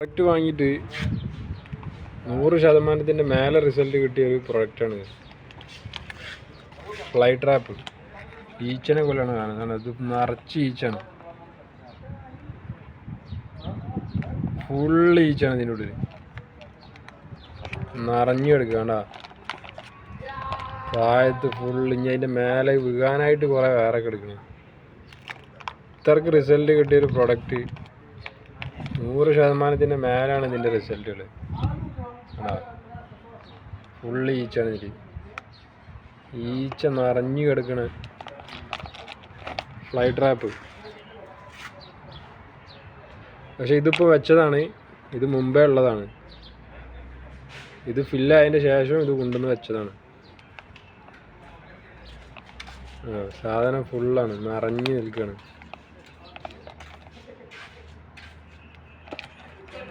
Product വാങ്ങിയിട്ട് 100% മേലെ result കിട്ടിയ ഒരു പ്രൊഡക്റ്റാണ് ഫ്ലൈ ട്രാപ്പ്. ഈച്ചനെ കൊല്ലാണ് കാണുന്നത്. ഇത് നിറച്ച് ഈച്ചാണ്, ഫുള്ള് ഈച്ചാണ് ഇതിൻ്റെ ഉള്ളിൽ നിറഞ്ഞു കിടക്കുക. കണ്ടാ താഴത്ത് ഫുള്ള്. ഇനി അതിൻ്റെ മേലെ വീഴാനായിട്ട് കുറേ വേറെ കിടക്കണം. ഇത്രക്ക് റിസൾട്ട് കിട്ടിയൊരു പ്രൊഡക്റ്റ് 100% മേലാണ് ഇതിൻ്റെ റിസൾട്ടുകൾ. ആ ഫുള്ള് ഈച്ചാണ് ഇതിൽ, ഈച്ച നിറഞ്ഞു കിടക്കണ ഫ്ലൈ ട്രാപ്പ്. പക്ഷെ ഇതിപ്പോൾ വെച്ചതാണ്, ഇത് മുമ്പേ ഉള്ളതാണ്. ഇത് ഫില്ലായതിൻ്റെ ശേഷം ഇത് കൊണ്ടുവന്ന് വെച്ചതാണ്. സാധനം ഫുള്ളാണ്, നിറഞ്ഞു നിൽക്കുകയാണ്.